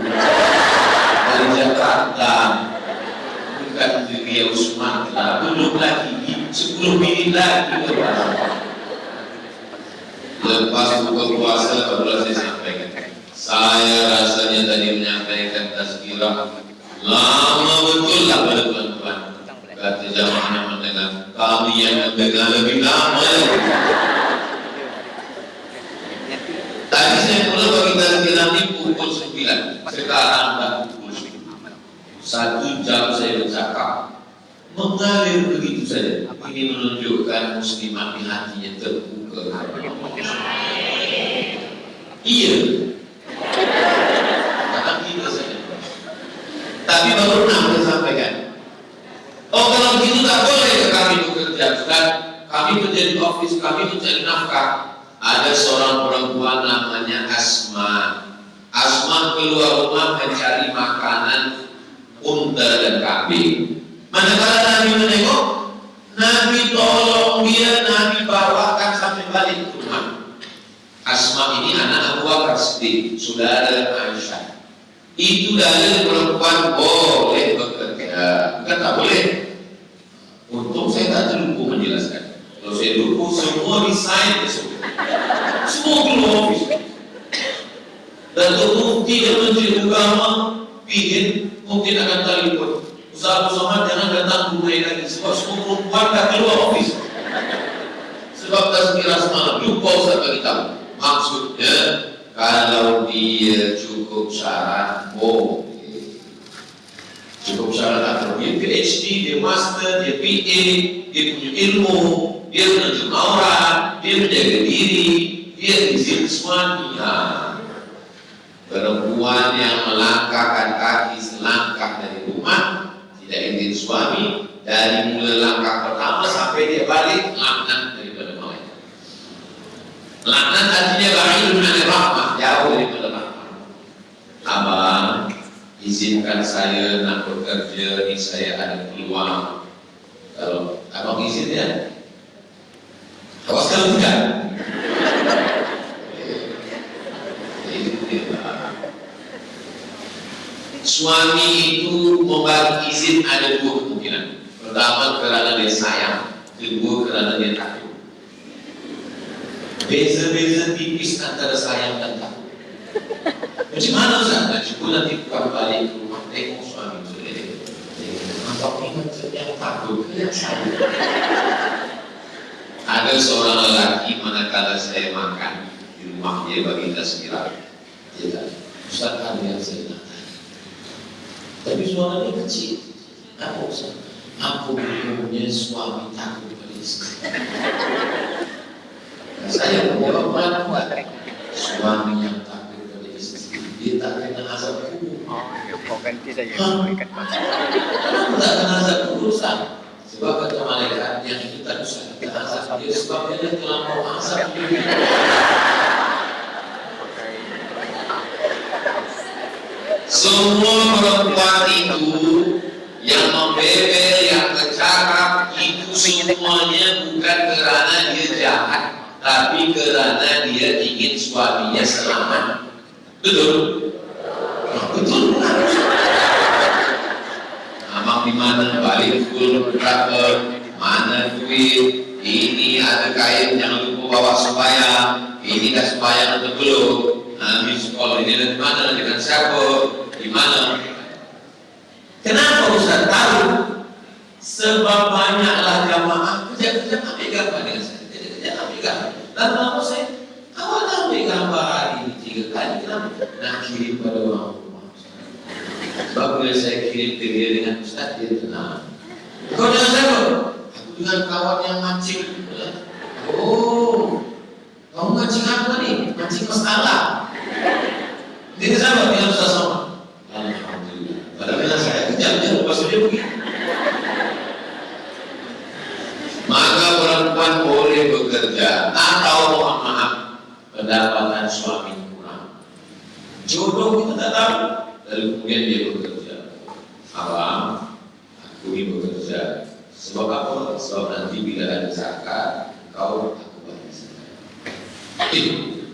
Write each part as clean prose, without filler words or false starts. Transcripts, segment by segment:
dari Jakarta, bukan dari Riau Sumatera, belum lagi 10 menit lagi lepas buka puasa barulah saya sampaikan. Saya rasanya tadi menyampaikan tazkirah lama betul lah pada tuan-tuan. Kata jamaah mendengar, kami yang mendengar lebih lama lagi. Tadi saya mulai bagi tazkirah ini pukul 9, sekarang dah pukul 10. 1 jam saya bercakap, mengalir begitu saja. Ini menunjukkan muslimah di hatinya terbuka. Iya. Kata kita saja. Tapi baru pernah saya sampaikan. Oh, kalau begitu tak boleh kami bekerja. Kan kami kerja di office, kami mencari nafkah. Ada seorang perempuan namanya Asma. Asma keluar rumah mencari makanan unta dan kambing. Manakala Nabi menengok, Nabi tolong dia, Nabi bawakan sampai balik ke rumah. Asma ini anak Abu Bakar Siddiq, saudara Aisyah. Itu dalil perempuan boleh bekerja, bukan tak boleh. Untung saya tak terlupa menjelaskan. Kalau saya lupa, semua resign besok. Semua keluar office. Datuk Mufti dan Menteri Agama ingin mungkin akan telefon. Ustaz Abu Somad jangan datang Brunei lagi sebab semua perempuan dah keluar office. Sebab tazkirah semalam lupa Ustaz bagi tahu. Maksudnya kalau dia cukup syarat boleh. Cukup syarat atau dia PhD, dia master, dia PA, dia punya ilmu, dia menerjemah orang, dia menjaga diri, dia izin suami. Perempuan yang melangkahkan kaki selangkah dari rumah tidak izin suami, dari mulai langkah pertama sampai dia balik laknat daripada malaikat. Laknat artinya ba'idun 'anir rahmah, jauh daripada rahmah. Abang, izinkan saya nak bekerja, ni saya ada peluang. Kalau abang izin ya, awas kalau tidak. Suami itu membagi izin ada 2 kemungkinan. Pertama kerana dia sayang, kedua kerana dia takut. Beza-beza tipis antara sayang dan takut. Macam mana Ustaz? Nah, cuba nanti bukan balik ke rumah, tengok suami sudah. Nampak ingat yang takut, yang sayang. Ada seorang lelaki manakala saya makan di rumah dia bagi tazkirah. Dia kata, Ustaz ada yang saya nak. Tapi suaranya kecil. Apa Ustaz? Aku punya suami takut pada istri. Saya menjawab mana? Suami yang takut pada istri, dia tak kena azab kubur. Kau ganti saja. Kenapa tak kena azab kubur Ustaz? Sebab kata malaikat yang itu tak usah kena azab dia, sebab dia terlampau azab dia. Semua perempuan itu yang membebel, yang bercakap itu semuanya bukan kerana dia jahat, tapi kerana dia ingin suaminya selamat. Betul? Betul bukan? Abang di mana balik pukul berapa? Mana duit? Ini ada kain jangan lupa bawa sembahyang. Ini dah sembahyang atau belum? Nah, sekolah ini dari mana? Dengan siapa? Di mana? Kenapa Ustaz tahu? Sebab banyaklah jamaah kerja-kerja ambil gambar dengan saya. Kerja-kerja ambil gambar. Lama-lama saya awal ambil gambar hari ini 3 kali. Kenapa? Nak kirim pada orang rumah. Sebab bila saya kirim ke dia dengan Ustaz, dia tenang. Kau dengan siapa? Aku dengan kawan yang mancing. Oh, kamu mancing apa ni? Mancing masalah. Dia ke siapa? Dia Ustaz Somad. Alhamdulillah. Padahal saya kejam dia lepas dia pergi. Maka perempuan boleh bekerja atau mohon maaf pendapatan suami kurang. Jodoh kita tak tahu. Lalu kemudian dia bekerja. Abang, aku ini bekerja. Sebab apa? Sebab nanti bila ada zakat, aku bagi zakat.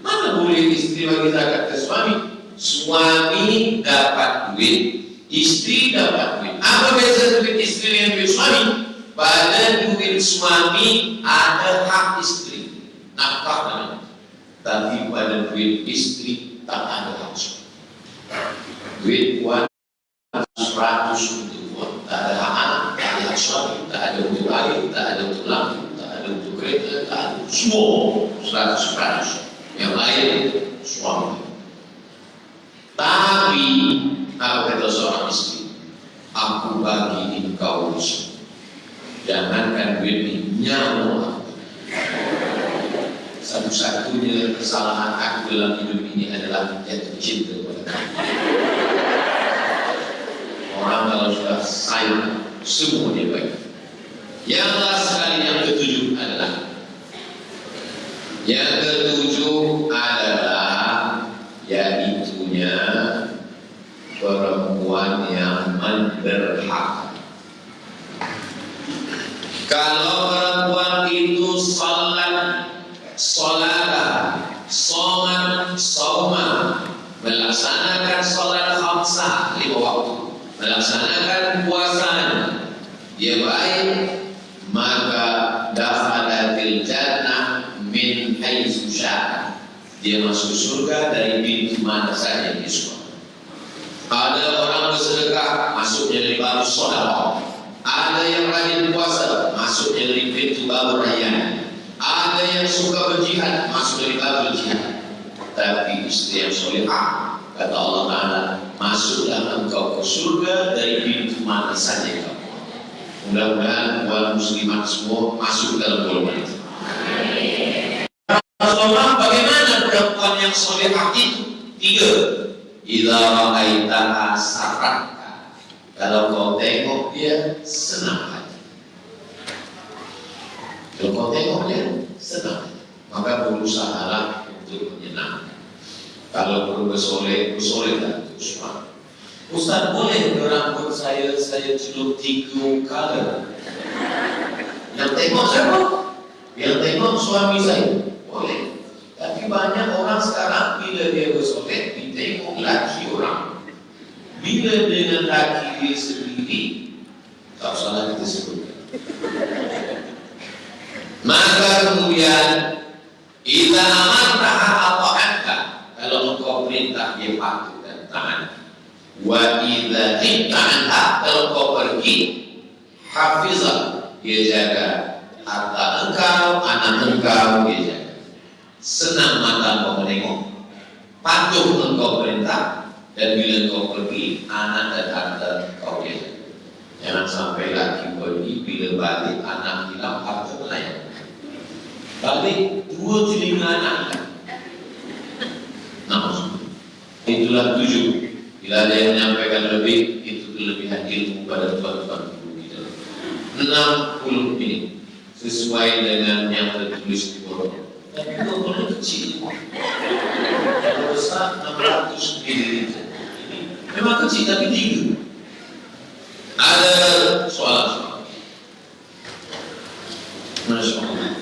Mana boleh istri bagi zakat ke suami? Suami dapat duit, istri dapat duit. Apa beza duit istri dengan duit suami? Pada duit suami ada hak istri, nafkah namanya. Tapi pada duit istri tak ada hak suami. Duit puan 100 untuk puan, tak ada hak anak, tak ada hak suami, tak ada untuk air, tak ada untuk lampu, tak ada untuk kereta, tak ada semua 100%. Yang lain suami. Tapi apa kata seorang istri? Aku bagi engkau usaha. Jangankan duit ini, nyawa. Satu-satunya kesalahan aku dalam hidup ini adalah jatuh cinta kepada kamu. Orang kalau sudah sayang, semua dia baik. Yang last sekali yang ketujuh adalah yaitunya perempuan yang menderhaka. Kalau perempuan itu sholat, soman, melaksanakan sholat khamsah 5 waktu, melaksanakan puasanya, dia baik, maka dakhalatil jannah min haitsu syaa. Dia masuk surga dari pintu mana saja dia suka. Ada orang bersedekah, masuknya dari babu sedekah. Ada yang rajin puasa, masuknya dari pintu babu rayyan. Ada yang suka berjihad, masuk dari babu jihad. Tapi istri yang solehah, kata Allah Ta'ala, masuklah engkau ke surga dari pintu mana saja kau. Mudah-mudahan buat muslimat semua masuk dalam golongan itu. Rasulullah, bagaimana perempuan yang solehah itu? 3. Idza ra'aitaha sarraka. Kalau kau tengok dia senang hati. Kalau kau tengok dia senang hati, maka berusahalah untuk menyenangkan. Kalau perlu bersoleh dan bersuara. Ustaz, boleh rambut saya celup 3 color? Yang tengok siapa? Yang tengok suami saya. Boleh. Tapi banyak orang sekarang bila dia bersoleh ditengok laki orang. Bila dengan laki dia sendiri, tak salah kita sebutkan. Maka kemudian idza amartaha ata'atka. Kalau engkau perintah dia patuh dan taat. Wa idza ghibta anha, kalau engkau pergi, hafizah, dia jaga harta engkau, anak engkau dia jaga. Senang mata engkau menengok, patuh engkau perintah, dan bila engkau pergi, anak dan harta engkau dia jaga. Jangan sampai laki pergi, bila balik anak hilang, harta melayang. Balik 2 telinga anak hilang. Nah, itulah 7. Bila ada yang menyampaikan lebih, itu kelebihan ilmu pada tuan-tuan guru kita. 60 menit sesuai dengan yang tertulis di bawah. Tapi botolnya kecil. Kalau besar 600 ml. Memang kecil tapi 3. Ada soal. Masya Allah.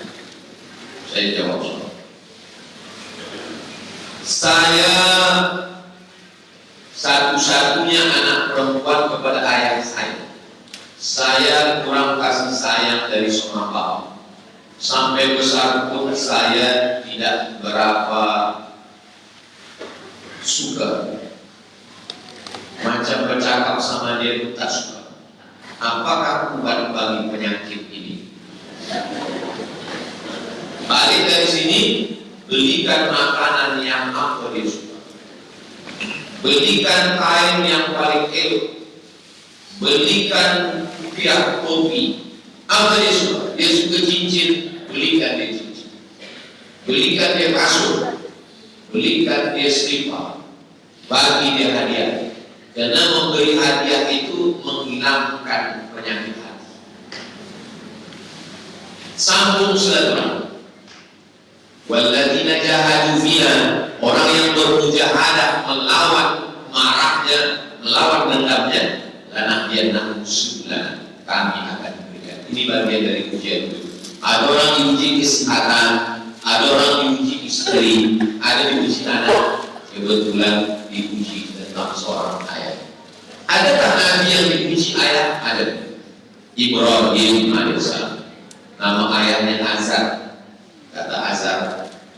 Saya jawab soal. Saya satu-satunya anak perempuan kepada ayah saya. Saya kurang kasih sayang dari seorang bapak. Sampai besar pun saya tidak berapa suka. Macam bercakap sama dia pun tak suka. Apakah obat bagi penyakit ini? Balik dari sini, belikan makanan yang apa dia suka. Belikan kain yang paling elok. Belikan piak kopi. Apa dia suka? Dia suka cincin, belikan dia cincin. Belikan dia kasur. Belikan dia selipar. Bagi dia hadiah. Karena memberi hadiah itu menghilangkan penyakit hati. Sambung silaturahmi. Walladzina jahadu fina, orang yang bermujahadah melawan marahnya, melawan dendamnya, lanahdiyannahum subulana, kami akan berikan. Ini bagian dari ujian itu. Ada orang diuji kesehatan, ada orang diuji istri, ada diuji anak. Kebetulan dipuji tentang seorang ayah. Adakah nabi yang dipuji ayah? Ada. Ibrahim alaihissalam. Nama ayahnya Azar. Kata Azar,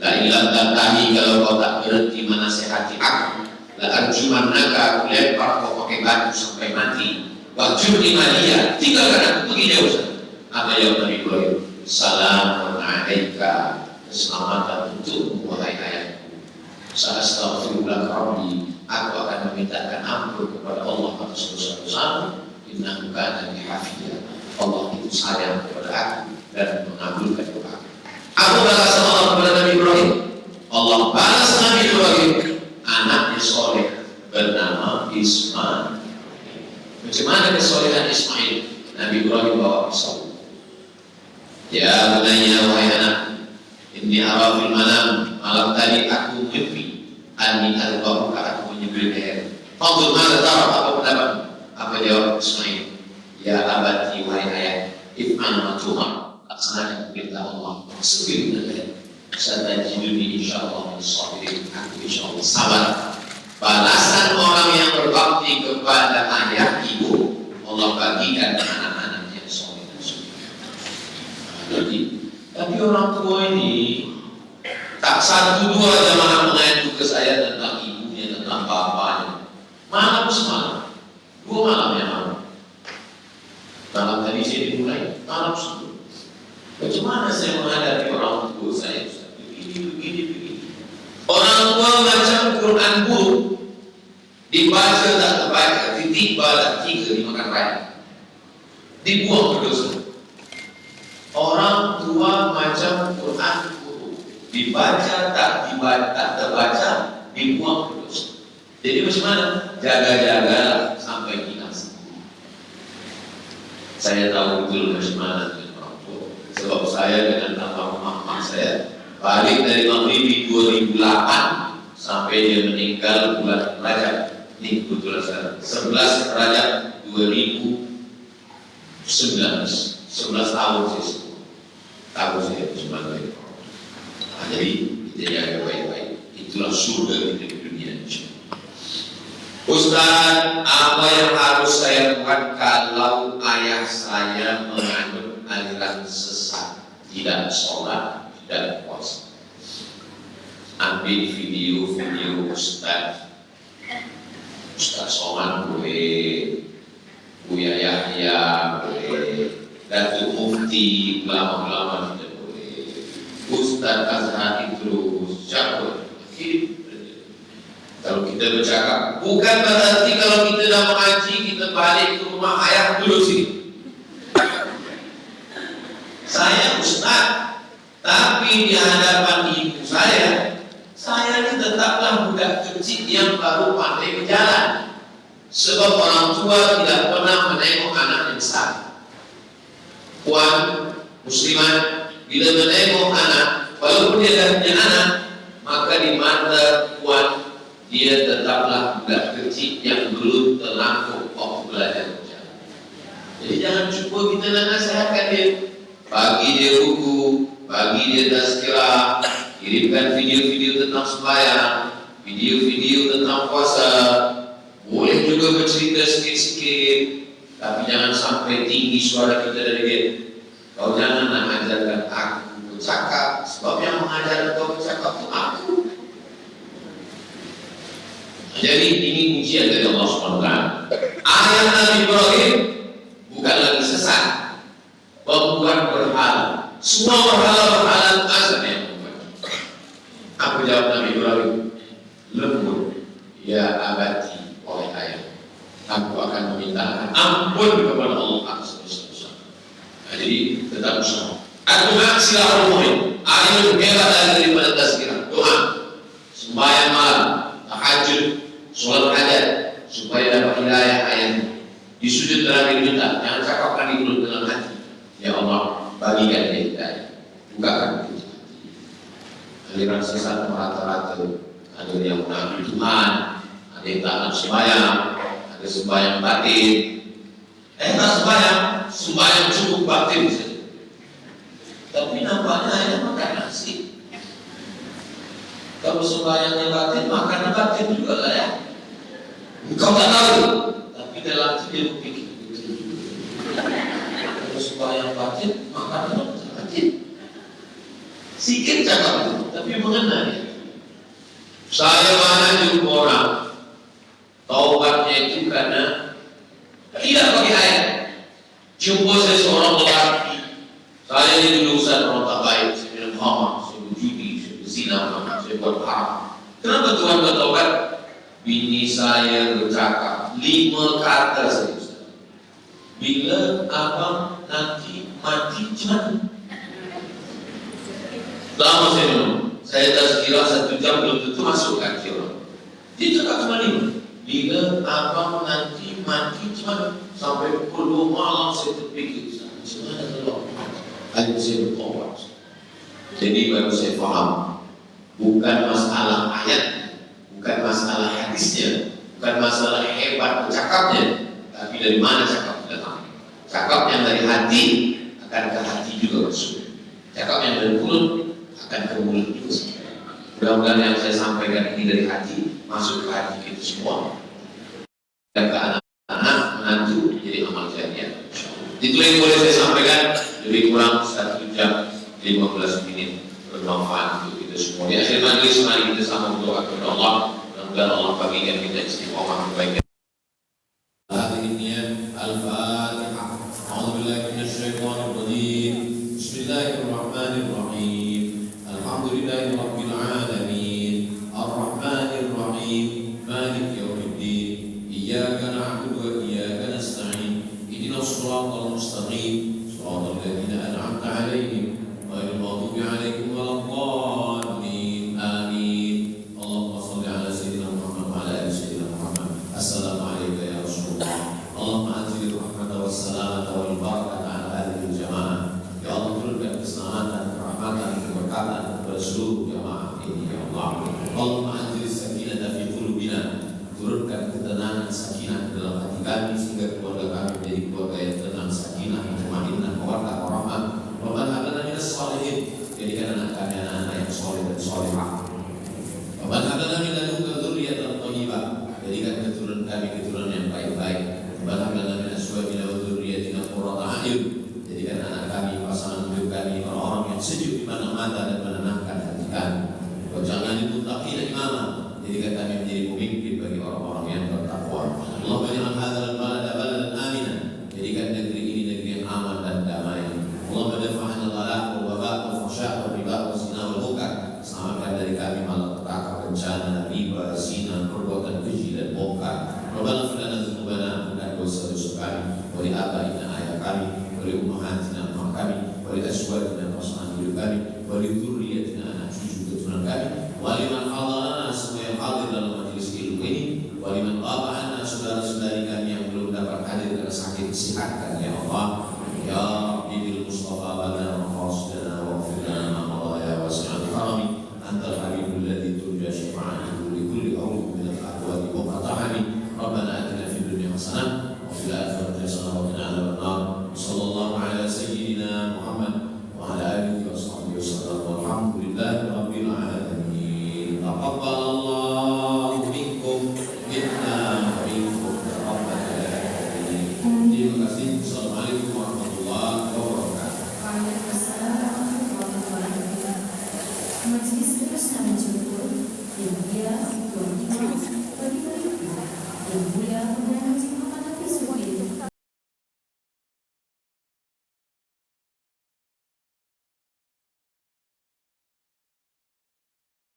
la ilam tantahi, kalau kau tak berhenti menasihati aku, la arjumannaka, aku lempar kau pakai batu sampai mati. Wajurni maliya, tinggalkan aku pergi jauh sana. Apa jawab Nabi Ibrahim? Salamun alaika, keselamatan untukmu wahai ayahku. Sa'astaghfirullah rabbi, aku akan memintakan ampun kepada Allah atas dosa-dosamu. Innahu kana bi hafiyah, Allah itu sayang kepada aku dan mengabulkan doa. Aku balas Allah kepada Nabi Ibrahim. Allah balas Nabi Ibrahim, anaknya soleh bernama Ismail. Bagaimana kesolehan Ismail? Nabi Ibrahim bawa pisau. Ya bunayya, wahai anak, inni ara fil manam, malam tadi aku mimpi anni adbahuka, aku menyembelih leher. Fanzur mada tara, apa pendapatmu? Apa jawab Ismail? Ya abati, wahai ayah, if'al ma tuhar, laksanakan perintah Allah. Sebelum leher, satajiduni insyaallah min sabirin, aku insyaallah sabar. Balasan orang yang berbakti kepada ayah ibu, Allah bagikan anak-anak yang soleh dan soleh. Jadi, tapi orang tua ini tak satu dua jamaah mengadu ke saya tentang ibunya, tentang bapaknya. Malam semalam, 2 malam yang lalu. Malam tadi saya dimulai, malam sebelum. Bagaimana saya menghadapi orang tua saya? Begini. Orang tua macam Quran buruk, dibaca tak terbaca, ditiba tak tiga, dimakan raya, dibuang berdosa. Orang tua macam Quran buruk, dibaca tak terbaca, dibuang berdosa. Jadi bagaimana? Jaga-jagalah sampai kita sembuh. Saya tahu betul bagaimana dengan orang tua, sebab saya dengan almarhum saya balik dari Maghrib 2008 sampai dia meninggal bulan Rajab. Ini kebetulan saya 11 Rajab 2019, 11 tahun saya sebagai orang. Jadi kita jaga baik-baik. Itulah surga kita di dunia. Ustaz, apa yang harus saya lakukan kalau ayah saya menganut aliran sesat, tidak sholat, dan puasa? Ambil video Ustaz Somad boleh, Buya Yahya boleh, Datuk Mufti, ulama-ulama tidak boleh, Ustaz Azhar Idrus, siapa? Kalau kita bercakap, bukan berarti kalau kita dah mengaji, kita balik ke rumah ayah dulu sini. Saya Ustaz, tapi di hadapan ibu saya ini tetaplah budak kecil yang baru pandai berjalan. Sebab orang tua tidak pernah menengok anak yang besar. Puan muslimat bila menengok anak, walaupun dia dah punya anak, maka di mata puan dia tetaplah budak kecil yang belum terlampau waktu belajar berjalan. Jadi jangan cuba kita nak nasihatkan dia, bagi dia buku, bagi dia tazkirah, kirimkan video-video tentang sembahyang, video-video tentang puasa. Boleh juga bercerita sikit-sikit, tapi jangan sampai tinggi suara kita dari dia. Kau jangan nak ajarkan aku bercakap, sebab yang mengajar kau bercakap itu aku. Jadi ini ujian dari Allah SWT. Ayah Nabi Ibrahim bukan lagi sesat, pembuat berhala. Semua berhala itu azab yang membuat. Apa jawab Nabi Ibrahim? Lembut, ya abati, oleh ayah, aku akan meminta ampun kepada Allah atas dosa-dosa. Jadi tetap bersama. Aku maksilah umurin. Ayat hebat daripada tazkirah, doa, sembahyang malam, tahajud, sholat hajat, supaya dapat hidayah ayatnya. Di sujud terakhir minta, jangan cakapkan di mulut dengan hati. Ya Allah, bagikan dia hidayah, bukakan pintu hati. Aliran sesat merata-rata, ada yang mengaku Tuhan, ada yang tak sembahyang, ada sembahyang batin. Tak sembahyang cukup batin saja. Tapi nampaknya ayah makan nasi. Kalau sembahyangnya batin, makannya batin juga lah ya. Engkau tak tahu, tapi dalam itu dia berpikir begitu. Kalau sembahyang batin, makannya batin. Sikit cakap itu, tapi mengenai. Saya mana jumpa orang taubatnya itu karena tidak pakai air. Jumpa seseorang lelaki, saya ini dulu Ustaz orang tak baik, saya minum khamar, saya berjudi, saya berzina, saya buat haram. Kenapa Tuhan bertaubat? Bini saya bercakap 5 kata saja Ustaz. Bila abang nanti mati jangan. Lama saya minum, saya tak kira 1 jam belum tentu masuk kaki orang. Dia cakap cuma 5. Bila abang nanti mati jangan. Sampai pukul 2 malam saya terpikir, macam mana kalau akhirnya saya bertobat. Jadi baru saya faham, bukan masalah ayat, bukan masalah hadisnya, bukan masalah hebat bercakapnya, tapi dari mana cakap datang. Cakap yang dari hati akan ke hati juga masuk. Cakap yang dari mulut akan ke mulut juga. Mudah-mudahan yang saya sampaikan ini dari hati masuk ke hati kita semua dan ke anak-anak menantu jadi amal jariah. Itu yang boleh saya sampaikan, lebih kurang 1 jam 15 menit bermanfaat untuk kita semua. Di akhir majlis mari kita sama berdoa kepada Allah, mudah-mudahan Allah bagikan kita istiqomah kebaikan. Al-Fatihah. A'udzubillahi minasyaitonir rajim. Bismillahirrahmanirrahim. Alhamdulillahirabbil alamin. Ar-Rahmanir Rahim. Maliki yaumiddin. Iyyaka na'budu wa iyyaka nasta'in. Ihdinas siratal mustaqim. Siratal ladzina an'amta 'alaihim ghairil maghdubi 'alaihim waladdallin. Amin. Allahumma shalli 'ala sayyidina Muhammad wa 'ala ali sayyidina Muhammad. Assalamu alayka ya Rasulullah. Allahumma anzil rahmata wassalamata wal barakata 'ala hadhihi al-jamaah. Ya Allah, turunkan keselamatan, rahmatan, keberkatan kepada seluruh jamaah ini ya Allah. Allahumma anzil sakinata fi qulubina. Turunkan ketenangan sakinah dalam hati kami sehingga keluarga kami menjadi keluarga yang tenang, sakinah, mutmainnah, mawaddah, warahmah. Rabbana hab lana minas shalihin. Jadikan anak kami anak-anak yang saleh dan salihah. Rabbana hab lana min ladunka dzurriyyatan thayyibah. Jadikan keturunan kami keturunan yang baik-baik. Rabbana hab lana min azwajina wa dzurriyyatina qurrata a'yun. Jadikan anak kami, pasangan hidup kami orang-orang yang sejuk di mana mata dan menenangkan hati kami. Waj'alna lil muttaqina imama. Jadikan kami menjadi pemimpin bagi orang-orang yang bertakwa. Allahumma ja'al hadzal balada baladan aminan. Jadikan negeri ini negeri yang aman dan damai. Allahumma dafa'na al-ghala' wal waba' wal fahsya' wal riba wal zina wal munkar. Selamatkan dari kami malapetaka, bencana, riba, zina, perbuatan keji dan mungkar. Rabbana ighfir lana dzunubana, ampunkan dosa-dosa kami, wa li abaina ayah kami, wa li ummahatina emak kami, wa li azwajina pasangan hidup kami, wa li dzurriyyatina anak cucu keturunan kami, wa liman hadarana semua yang hadir dalam majelis ilmu ini, wa liman ghaba anna saudara-saudari kami yang belum dapat hadir karena sakit, sehatkan ya Allah. Ya Rabbi bil Mustafa bana wa qasidana wa ghfirna ma madha ya wasi'al karami. Antal habibul ladzi turja syafa'atuhu li kulli awwab min al-ahwali wa qata'ami. Rabbana atina fid dunya hasanah wa fil akhirati hasanah wa qina adzabannar. Sallallahu ala sayyidina Muhammad wa ala alihi wa sahbihi wasallam. Walhamdulillahi rabbil alamin. Taqabbalallahu minkum minna wa minkum rabbana alamin. Terima kasih. Assalamualaikum warahmatullahi wabarakatuh. Waalaikumsalam warahmatullahi wabarakatuh. Majelis terus menjemput yang mulia Tuan Imam bagi yang mulia